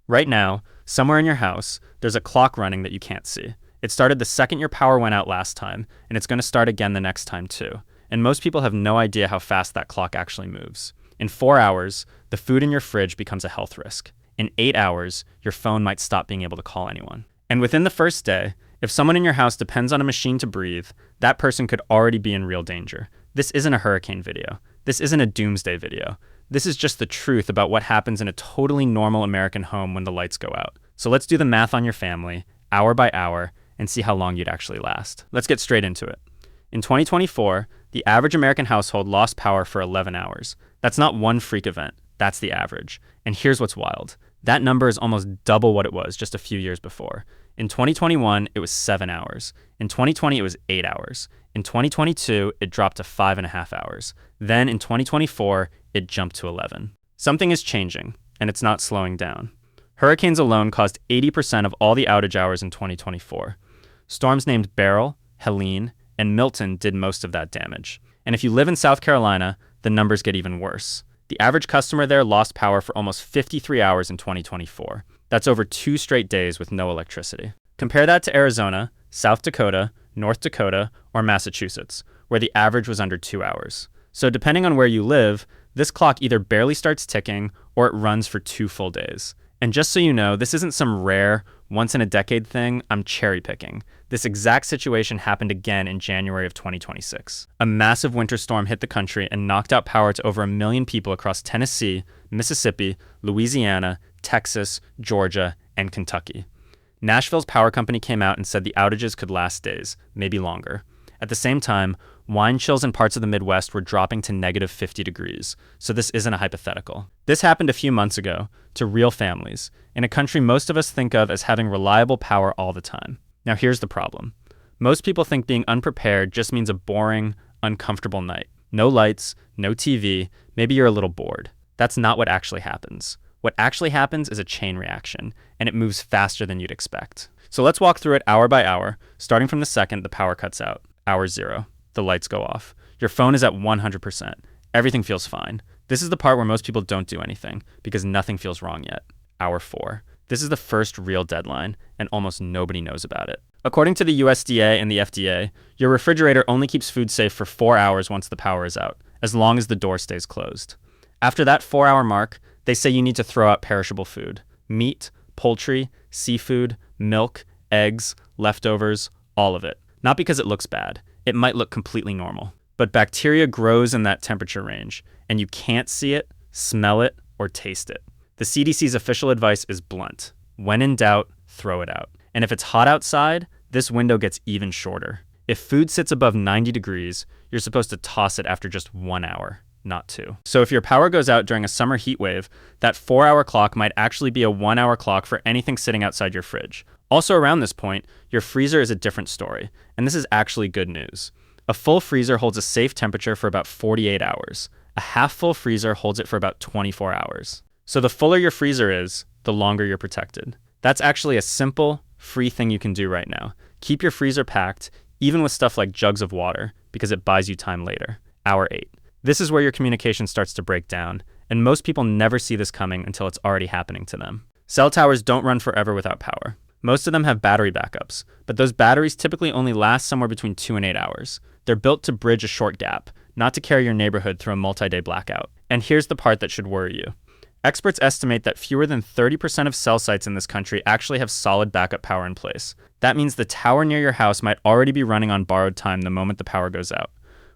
Right now, somewhere in your house, there's a clock running that you can't see. It started the second your power went out last time, and it's going to start again the next time too. And most people have no idea how fast that clock actually moves. In 4 hours, the food in your fridge becomes a health risk. In 8 hours, your phone might stop being able to call anyone. And within the first day, if someone in your house depends on a machine to breathe, that person could already be in real danger. This isn't a hurricane video. This isn't a doomsday video. This is just the truth about what happens in a totally normal American home when the lights go out. So let's do the math on your family, hour by hour, and see how long you'd actually last. Let's get straight into it. In 2024, the average American household lost power for 11 hours. That's not one freak event. That's the average. And here's what's wild. That number is almost double what it was just a few years before. In 2021, it was 7 hours. In 2020, it was 8 hours. In 2022, it dropped to 5.5 hours. Then in 2024, it jumped to 11. Something is changing, and it's not slowing down. Hurricanes alone caused 80% of all the outage hours in 2024. Storms named Beryl, Helene, and Milton did most of that damage. And if you live in South Carolina, the numbers get even worse. The average customer there lost power for almost 53 hours in 2024. That's over 2 straight days with no electricity. Compare that to Arizona, South Dakota, North Dakota, or Massachusetts, where the average was under 2 hours. So depending on where you live, this clock either barely starts ticking or it runs for 2 full days. And just so you know, this isn't some rare, once-in-a-decade thing I'm cherry-picking. This exact situation happened again in January of 2026. A massive winter storm hit the country and knocked out power to over 1 million people across Tennessee, Mississippi, Louisiana, Texas, Georgia, and Kentucky. Nashville's power company came out and said the outages could last days, maybe longer. At the same time, wine chills in parts of the Midwest were dropping to negative 50 degrees, so this isn't a hypothetical. This happened a few months ago to real families, in a country most of us think of as having reliable power all the time. Now here's the problem. Most people think being unprepared just means a boring, uncomfortable night. No lights, no TV, maybe you're a little bored. That's not what actually happens. What actually happens is a chain reaction, and it moves faster than you'd expect. So let's walk through it hour by hour, starting from the second the power cuts out. Hour 0. The lights go off. Your phone is at 100%. Everything feels fine. This is the part where most people don't do anything, because nothing feels wrong yet. Hour 4. This is the first real deadline, and almost nobody knows about it. According to the USDA and the FDA, your refrigerator only keeps food safe for 4 hours once the power is out, as long as the door stays closed. After that 4-hour mark, they say you need to throw out perishable food. Meat, poultry, seafood, milk, eggs, leftovers, all of it. Not because it looks bad. It might look completely normal. But bacteria grows in that temperature range, and you can't see it, smell it, or taste it. The CDC's official advice is blunt. When in doubt, throw it out. And if it's hot outside, this window gets even shorter. If food sits above 90 degrees, you're supposed to toss it after just 1 hour, not 2. So if your power goes out during a summer heat wave, that 4-hour clock might actually be a 1-hour clock for anything sitting outside your fridge. Also around this point, your freezer is a different story, and this is actually good news. A full freezer holds a safe temperature for about 48 hours. A half-full freezer holds it for about 24 hours. So the fuller your freezer is, the longer you're protected. That's actually a simple, free thing you can do right now. Keep your freezer packed, even with stuff like jugs of water, because it buys you time later. Hour 8. This is where your communication starts to break down, and most people never see this coming until it's already happening to them. Cell towers don't run forever without power. Most of them have battery backups, but those batteries typically only last somewhere between 2 and 8 hours. They're built to bridge a short gap, not to carry your neighborhood through a multi-day blackout. And here's the part that should worry you. Experts estimate that fewer than 30% of cell sites in this country actually have solid backup power in place. That means the tower near your house might already be running on borrowed time the moment the power goes out.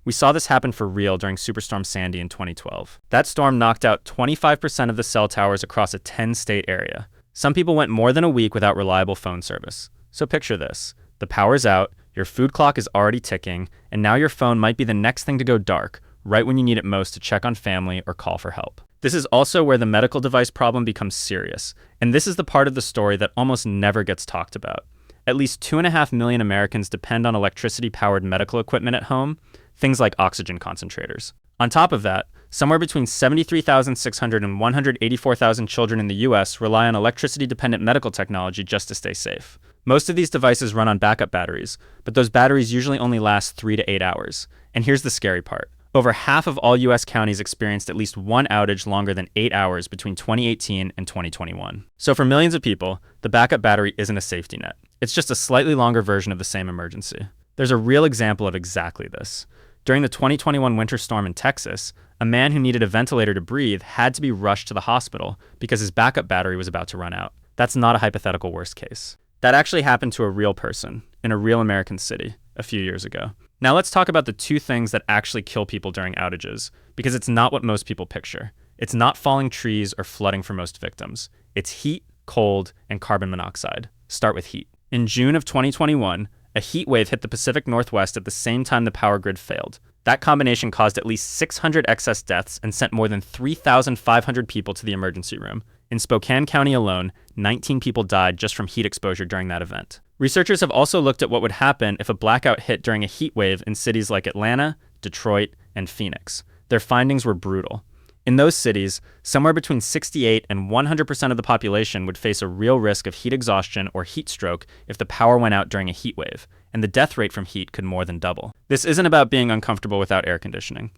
We saw this happen for real during Superstorm Sandy in 2012. That storm knocked out 25% of the cell towers across a 10-state area. Some people went more than a week without reliable phone service. So picture this. The power's out, your food clock is already ticking, and now your phone might be the next thing to go dark, right when you need it most to check on family or call for help. This is also where the medical device problem becomes serious, and this is the part of the story that almost never gets talked about. At least 2.5 million Americans depend on electricity-powered medical equipment at home, things like oxygen concentrators. On top of that, somewhere between 73,600 and 184,000 children in the US rely on electricity-dependent medical technology just to stay safe. Most of these devices run on backup batteries, but those batteries usually only last 3 to 8 hours. And here's the scary part. Over half of all US counties experienced at least one outage longer than 8 hours between 2018 and 2021. So for millions of people, the backup battery isn't a safety net. It's just a slightly longer version of the same emergency. There's a real example of exactly this. During the 2021 winter storm in Texas, a man who needed a ventilator to breathe had to be rushed to the hospital because his backup battery was about to run out. That's not a hypothetical worst case. That actually happened to a real person in a real American city a few years ago. Now let's talk about the two things that actually kill people during outages, because it's not what most people picture. It's not falling trees or flooding for most victims. It's heat, cold, and carbon monoxide. Start with heat. In June of 2021, a heat wave hit the Pacific Northwest at the same time the power grid failed. That combination caused at least 600 excess deaths and sent more than 3,500 people to the emergency room. In Spokane County alone, 19 people died just from heat exposure during that event. Researchers have also looked at what would happen if a blackout hit during a heat wave in cities like Atlanta, Detroit, and Phoenix. Their findings were brutal. In those cities, somewhere between 68 and 100% of the population would face a real risk of heat exhaustion or heat stroke if the power went out during a heat wave, and the death rate from heat could more than double. This isn't about being uncomfortable without air conditioning.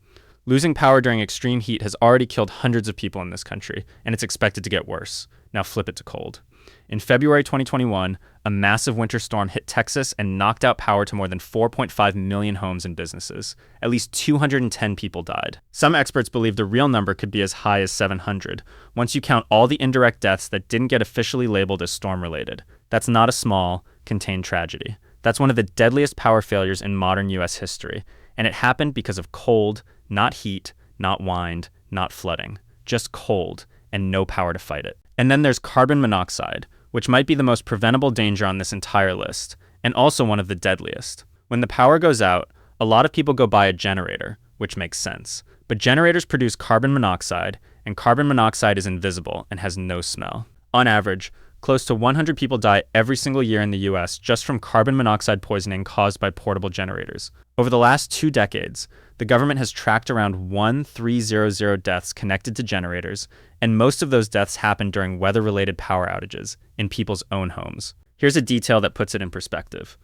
Losing power during extreme heat has already killed hundreds of people in this country, and it's expected to get worse. Now flip it to cold. In February 2021, a massive winter storm hit Texas and knocked out power to more than 4.5 million homes and businesses. At least 210 people died. Some experts believe the real number could be as high as 700, once you count all the indirect deaths that didn't get officially labeled as storm-related. That's not a small, contained tragedy. That's one of the deadliest power failures in modern US history, and it happened because of cold, not heat, not wind, not flooding. Just cold, and no power to fight it. And then there's carbon monoxide, which might be the most preventable danger on this entire list, and also one of the deadliest. When the power goes out, a lot of people go buy a generator, which makes sense. But generators produce carbon monoxide, and carbon monoxide is invisible and has no smell. On average, close to 100 people die every single year in the US just from carbon monoxide poisoning caused by portable generators. Over the last 2 decades, the government has tracked around 1,300 deaths connected to generators, and most of those deaths happened during weather-related power outages in people's own homes. Here's a detail that puts it in perspective.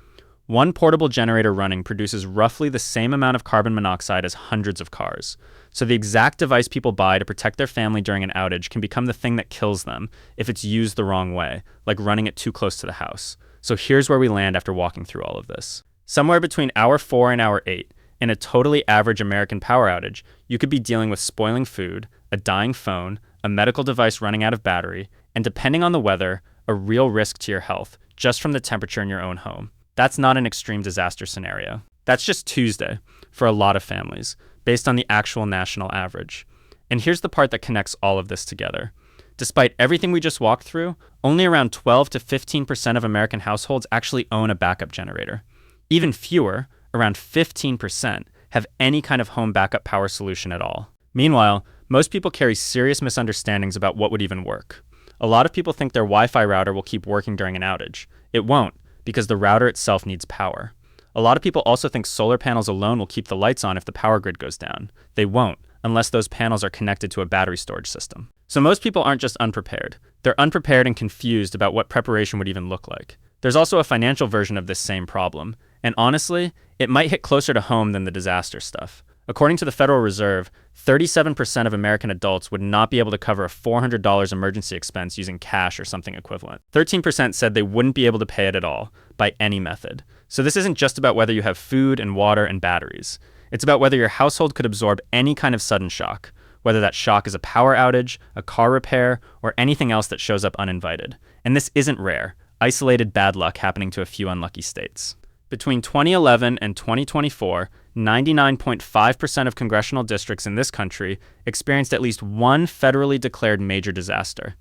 One portable generator running produces roughly the same amount of carbon monoxide as hundreds of cars. So the exact device people buy to protect their family during an outage can become the thing that kills them if it's used the wrong way, like running it too close to the house. So here's where we land after walking through all of this. Somewhere between hour 4 and hour 8, in a totally average American power outage, you could be dealing with spoiling food, a dying phone, a medical device running out of battery, and depending on the weather, a real risk to your health, just from the temperature in your own home. That's not an extreme disaster scenario. That's just Tuesday for a lot of families, based on the actual national average. And here's the part that connects all of this together. Despite everything we just walked through, only around 12 to 15% of American households actually own a backup generator. Even fewer, around 15%, have any kind of home backup power solution at all. Meanwhile, most people carry serious misunderstandings about what would even work. A lot of people think their Wi-Fi router will keep working during an outage. It won't, because the router itself needs power. A lot of people also think solar panels alone will keep the lights on if the power grid goes down. They won't, unless those panels are connected to a battery storage system. So most people aren't just unprepared. They're unprepared and confused about what preparation would even look like. There's also a financial version of this same problem. And honestly, it might hit closer to home than the disaster stuff. According to the Federal Reserve, 37% of American adults would not be able to cover a $400 emergency expense using cash or something equivalent. 13% said they wouldn't be able to pay it at all, by any method. So this isn't just about whether you have food and water and batteries. It's about whether your household could absorb any kind of sudden shock, whether that shock is a power outage, a car repair, or anything else that shows up uninvited. And this isn't rare, isolated bad luck happening to a few unlucky states. Between 2011 and 2024, 99.5% of congressional districts in this country experienced at least one federally declared major disaster.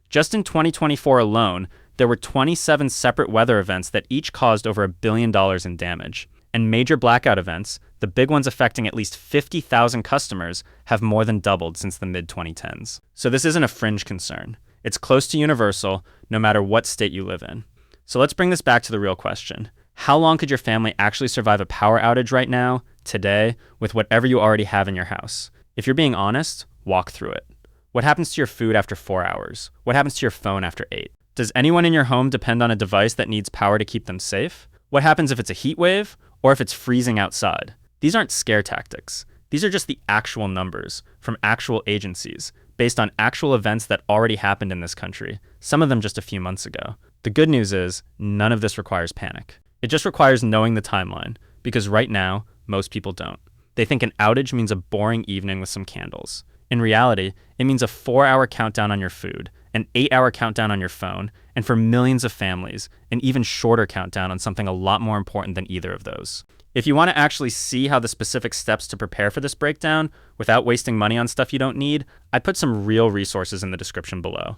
Just in 2024 alone, there were 27 separate weather events that each caused over $1 billion in damage. And major blackout events, the big ones affecting at least 50,000 customers, have more than doubled since the mid-2010s. So this isn't a fringe concern. It's close to universal, no matter what state you live in. So let's bring this back to the real question. How long could your family actually survive a power outage right now, today, with whatever you already have in your house? If you're being honest, walk through it. What happens to your food after 4 hours? What happens to your phone after 8? Does anyone in your home depend on a device that needs power to keep them safe? What happens if it's a heat wave, or if it's freezing outside? These aren't scare tactics. These are just the actual numbers from actual agencies, based on actual events that already happened in this country, some of them just a few months ago. The good news is, none of this requires panic. It just requires knowing the timeline, because right now, most people don't. They think an outage means a boring evening with some candles. In reality, it means a 4-hour countdown on your food, an 8-hour countdown on your phone, and for millions of families, an even shorter countdown on something a lot more important than either of those. If you want to actually see how the specific steps to prepare for this breakdown without wasting money on stuff you don't need, I put some real resources in the description below.